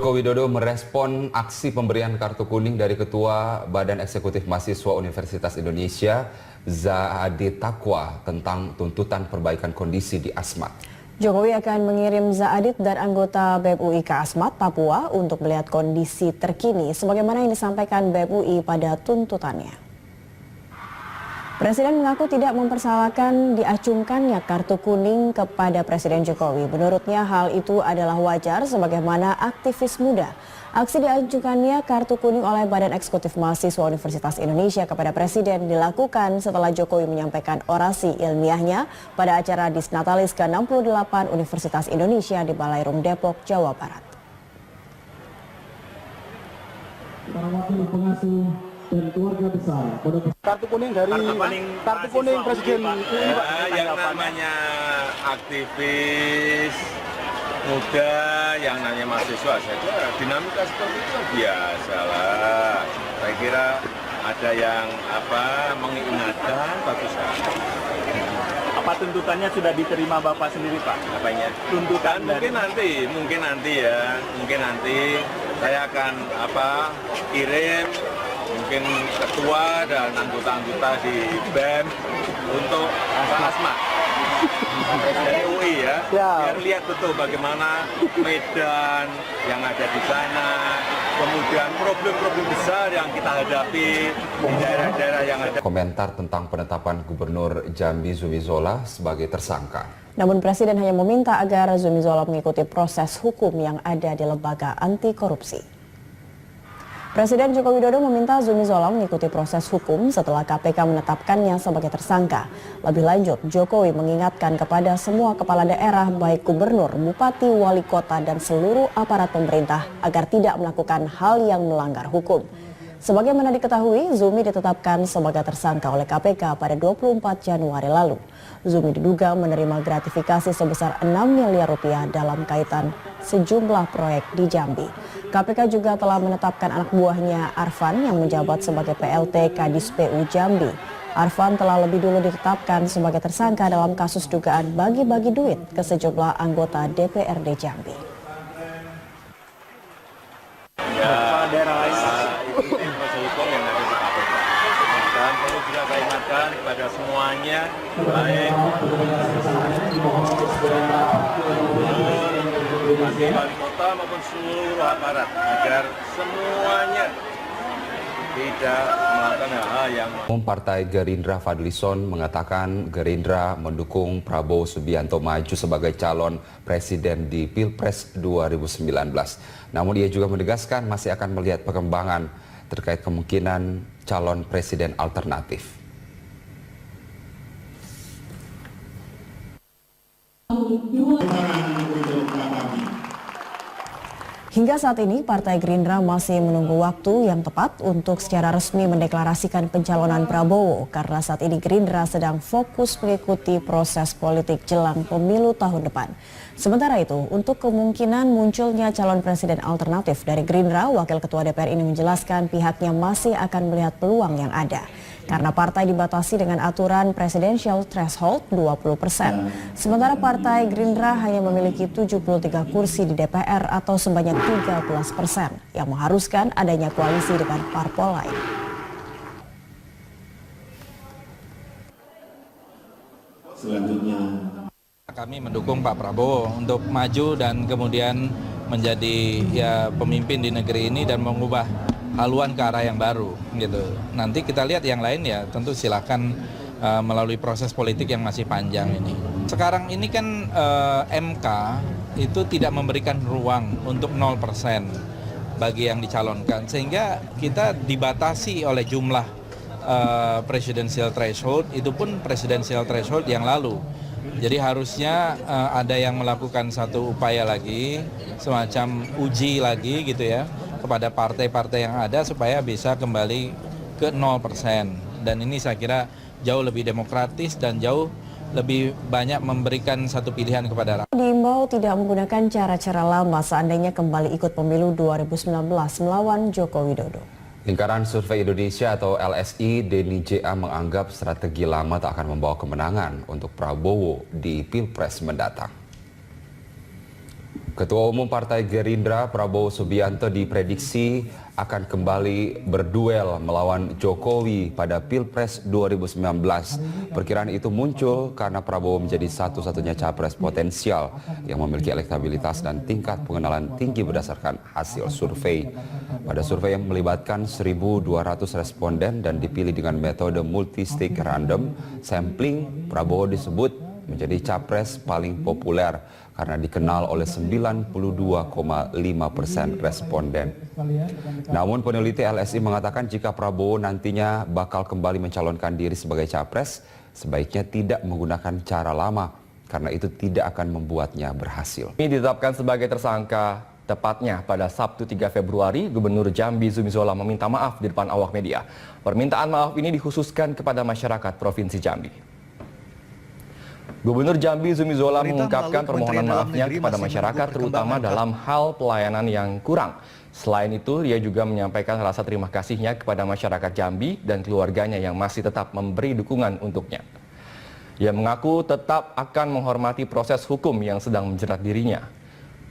Joko Widodo merespon aksi pemberian kartu kuning dari Ketua Badan Eksekutif Mahasiswa Universitas Indonesia, Zaadi Taqwa, tentang tuntutan perbaikan kondisi di Asmat. Jokowi akan mengirim Zaadit dan anggota BEM UI ke Asmat, Papua untuk melihat kondisi terkini sebagaimana yang disampaikan BEM UI pada tuntutannya. Presiden mengaku tidak mempersalahkan diacungkannya kartu kuning kepada Presiden Jokowi. Menurutnya hal itu adalah wajar sebagaimana aktivis muda. Aksi diajukannya kartu kuning oleh Badan Eksekutif Mahasiswa Universitas Indonesia kepada Presiden dilakukan setelah Jokowi menyampaikan orasi ilmiahnya pada acara Disnatalis ke-68 Universitas Indonesia di Balairum, Depok, Jawa Barat. Para wakil pengasuh dan keluarga besar. Kartu kuning dari kartu kuning Presiden UI, Pak. Yang namanya aktivis muda, yang namanya mahasiswa saja dinamika seperti itu biasalah. Saya kira ada yang mengingatkan bagus saja. Apa tuntutannya sudah diterima Bapak sendiri, Pak? Apanya? Tuntutan mungkin nanti saya akan kirim mungkin ketua dan anggota-anggota di BEM untuk Asmat dari UI ya, biar lihat betul bagaimana medan yang ada di sana, kemudian problem-problem besar yang kita hadapi di daerah-daerah yang ada. Komentar tentang penetapan Gubernur Jambi Zumi Zola sebagai tersangka. Namun Presiden hanya meminta agar Zumi Zola mengikuti proses hukum yang ada di lembaga anti korupsi. Presiden Joko Widodo meminta Zumi Zola mengikuti proses hukum setelah KPK menetapkannya sebagai tersangka. Lebih lanjut, Jokowi mengingatkan kepada semua kepala daerah baik gubernur, bupati, wali kota, dan seluruh aparat pemerintah agar tidak melakukan hal yang melanggar hukum. Sebagaimana diketahui, Zumi ditetapkan sebagai tersangka oleh KPK pada 24 Januari lalu. Zumi diduga menerima gratifikasi sebesar 6 miliar rupiah dalam kaitan sejumlah proyek di Jambi. KPK juga telah menetapkan anak buahnya Arfan yang menjabat sebagai PLT Kadis PU Jambi. Arfan telah lebih dulu ditetapkan sebagai tersangka dalam kasus dugaan bagi-bagi duit ke sejumlah anggota DPRD Jambi. Proses hukum yang ada di KPK. Dan perlu juga saya ingatkan kepada semuanya, baik wali kota maupun seluruh aparat, agar semuanya tidak melakukan hal yang. Partai Gerindra Fadlison mengatakan Gerindra mendukung Prabowo Subianto maju sebagai calon presiden di Pilpres 2019. Namun ia juga menegaskan masih akan melihat perkembangan terkait kemungkinan calon presiden alternatif. Hingga saat ini, Partai Gerindra masih menunggu waktu yang tepat untuk secara resmi mendeklarasikan pencalonan Prabowo karena saat ini Gerindra sedang fokus mengikuti proses politik jelang pemilu tahun depan. Sementara itu, untuk kemungkinan munculnya calon presiden alternatif dari Gerindra, Wakil Ketua DPR ini menjelaskan pihaknya masih akan melihat peluang yang ada. Karena partai dibatasi dengan aturan presidential threshold 20%. Sementara Partai Gerindra hanya memiliki 73 kursi di DPR atau sebanyak 13% yang mengharuskan adanya koalisi dengan parpol lain. Selanjutnya kami mendukung Pak Prabowo untuk maju dan kemudian menjadi pemimpin di negeri ini dan mengubah haluan ke arah yang baru gitu. Nanti kita lihat yang lain ya tentu silakan melalui proses politik yang masih panjang ini. Sekarang ini kan MK itu tidak memberikan ruang untuk 0% bagi yang dicalonkan sehingga kita dibatasi oleh jumlah presidential threshold, itu pun presidential threshold yang lalu. Jadi harusnya ada yang melakukan satu upaya lagi, semacam uji lagi gitu ya, kepada partai-partai yang ada supaya bisa kembali ke 0%. Dan ini saya kira jauh lebih demokratis dan jauh lebih banyak memberikan satu pilihan kepada rakyat. Diimbau tidak menggunakan cara-cara lama seandainya kembali ikut pemilu 2019 melawan Joko Widodo. Lingkaran Survei Indonesia atau LSI, Denny J.A. menganggap strategi lama tak akan membawa kemenangan untuk Prabowo di Pilpres mendatang. Ketua Umum Partai Gerindra Prabowo Subianto diprediksi akan kembali berduel melawan Jokowi pada Pilpres 2019. Perkiraan itu muncul karena Prabowo menjadi satu-satunya capres potensial yang memiliki elektabilitas dan tingkat pengenalan tinggi berdasarkan hasil survei. Pada survei yang melibatkan 1.200 responden dan dipilih dengan metode multi-stick random sampling, Prabowo disebut menjadi capres paling populer karena dikenal oleh 92,5% responden. Namun peneliti LSI mengatakan jika Prabowo nantinya bakal kembali mencalonkan diri sebagai capres, sebaiknya tidak menggunakan cara lama karena itu tidak akan membuatnya berhasil. Ini ditetapkan sebagai tersangka tepatnya pada Sabtu 3 Februari, Gubernur Jambi Zumi Zola meminta maaf di depan awak media. Permintaan maaf ini dikhususkan kepada masyarakat Provinsi Jambi. Gubernur Jambi Zumi Zola mengungkapkan permohonan maafnya kepada masyarakat terutama dalam hal pelayanan yang kurang. Selain itu, dia juga menyampaikan rasa terima kasihnya kepada masyarakat Jambi dan keluarganya yang masih tetap memberi dukungan untuknya. Ia mengaku tetap akan menghormati proses hukum yang sedang menjerat dirinya.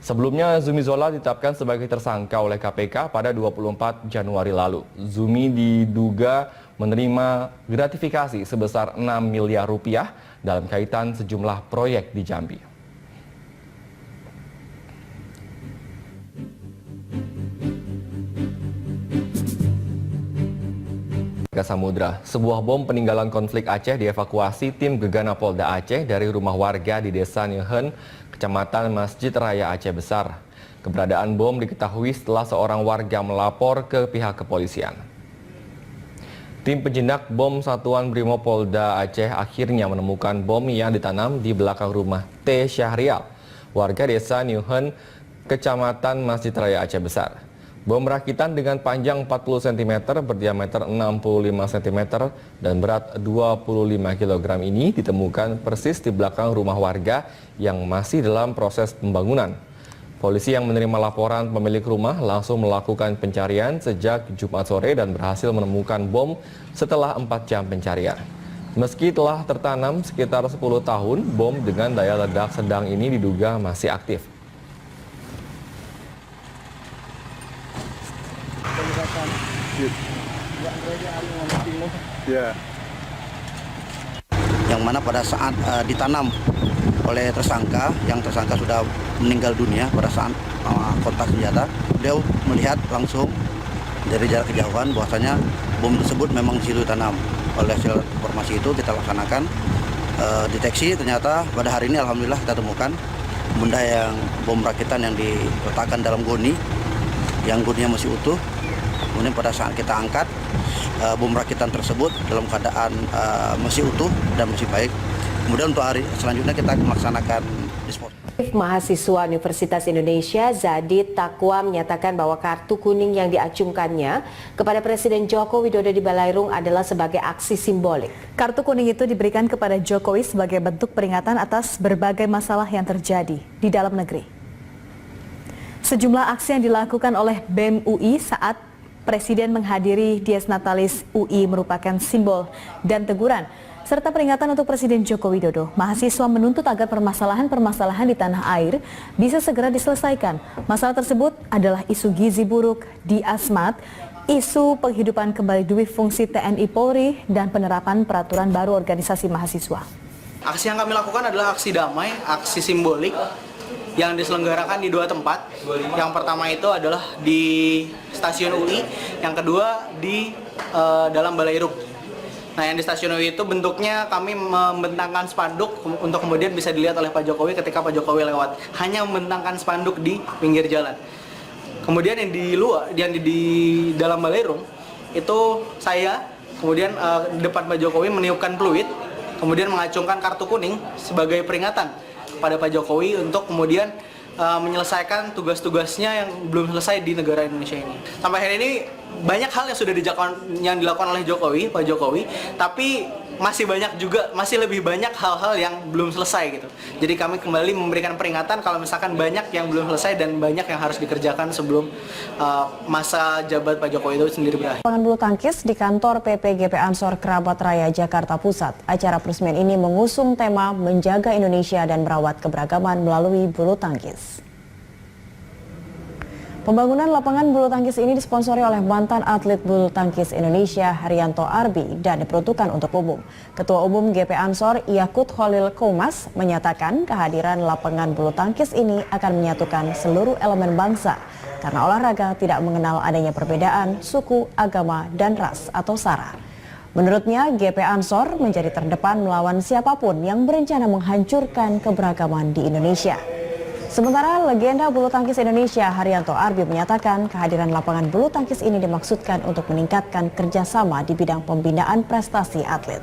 Sebelumnya, Zumi Zola ditetapkan sebagai tersangka oleh KPK pada 24 Januari lalu. Zumi diduga menerima gratifikasi sebesar 6 miliar rupiah dalam kaitan sejumlah proyek di Jambi. Samudra, sebuah bom peninggalan konflik Aceh dievakuasi tim Gegana Polda Aceh dari rumah warga di Desa Nyehen, Kecamatan Masjid Raya Aceh Besar. Keberadaan bom diketahui setelah seorang warga melapor ke pihak kepolisian. Tim penjinak bom Satuan Brimob Polda Aceh akhirnya menemukan bom yang ditanam di belakang rumah T. Syahrial, warga Desa Nyehen, Kecamatan Masjid Raya Aceh Besar. Bom rakitan dengan panjang 40 cm, berdiameter 65 cm, dan berat 25 kg ini ditemukan persis di belakang rumah warga yang masih dalam proses pembangunan. Polisi yang menerima laporan pemilik rumah langsung melakukan pencarian sejak Jumat sore dan berhasil menemukan bom setelah 4 jam pencarian. Meski telah tertanam sekitar 10 tahun, bom dengan daya ledak sedang ini diduga masih aktif. Yang mana pada saat ditanam oleh tersangka, yang tersangka sudah meninggal dunia pada saat kontak senjata, beliau melihat langsung dari jarak kejauhan bahwasanya bom tersebut memang situ ditanam. Oleh hasil informasi itu kita laksanakan deteksi, ternyata pada hari ini alhamdulillah kita temukan benda yang bom rakitan yang diletakkan dalam goni, yang goninya masih utuh. Kemudian pada saat kita angkat, bom rakitan tersebut dalam keadaan masih utuh dan masih baik. Kemudian untuk hari selanjutnya kita melaksanakan disposal. Mahasiswa Universitas Indonesia Zadid Takwa menyatakan bahwa kartu kuning yang diacungkannya kepada Presiden Joko Widodo di Balairung adalah sebagai aksi simbolik. Kartu kuning itu diberikan kepada Jokowi sebagai bentuk peringatan atas berbagai masalah yang terjadi di dalam negeri. Sejumlah aksi yang dilakukan oleh BEM UI saat Presiden menghadiri Dies Natalis UI merupakan simbol dan teguran serta peringatan untuk Presiden Joko Widodo. Mahasiswa menuntut agar permasalahan-permasalahan di tanah air bisa segera diselesaikan. Masalah tersebut adalah isu gizi buruk di Asmat, isu penghidupan kembali duit fungsi TNI Polri, dan penerapan peraturan baru organisasi mahasiswa. Aksi yang kami lakukan adalah aksi damai, aksi simbolik yang diselenggarakan di 2 tempat. Yang pertama itu adalah di stasiun UI, yang kedua di dalam Balairung. Nah, yang di stasiun UI itu bentuknya kami membentangkan spanduk untuk kemudian bisa dilihat oleh Pak Jokowi ketika Pak Jokowi lewat. Hanya membentangkan spanduk di pinggir jalan. Kemudian yang di luar, yang di dalam Balairung itu saya, kemudian di depan Pak Jokowi meniupkan peluit, kemudian mengacungkan kartu kuning sebagai peringatan kepada Pak Jokowi untuk kemudian menyelesaikan tugas-tugasnya yang belum selesai di negara Indonesia ini. Sampai hari ini banyak hal yang dilakukan oleh Jokowi, Pak Jokowi, tapi masih lebih banyak hal-hal yang belum selesai gitu. Jadi kami kembali memberikan peringatan kalau misalkan banyak yang belum selesai dan banyak yang harus dikerjakan sebelum masa jabat Pak Jokowi itu sendiri berakhir. Lapangan bulu tangkis di kantor PPGP Ansor Kerabat Raya Jakarta Pusat. Acara peresmian ini mengusung tema menjaga Indonesia dan merawat keberagaman melalui bulu tangkis. Pembangunan lapangan bulu tangkis ini disponsori oleh mantan atlet bulu tangkis Indonesia Haryanto Arbi dan diperuntukkan untuk umum. Ketua Umum GP Ansor Yakut Khalil Koumas menyatakan kehadiran lapangan bulu tangkis ini akan menyatukan seluruh elemen bangsa karena olahraga tidak mengenal adanya perbedaan suku, agama, dan ras atau sara. Menurutnya, GP Ansor menjadi terdepan melawan siapapun yang berencana menghancurkan keberagaman di Indonesia. Sementara legenda bulu tangkis Indonesia Haryanto Arbi menyatakan kehadiran lapangan bulu tangkis ini dimaksudkan untuk meningkatkan kerjasama di bidang pembinaan prestasi atlet.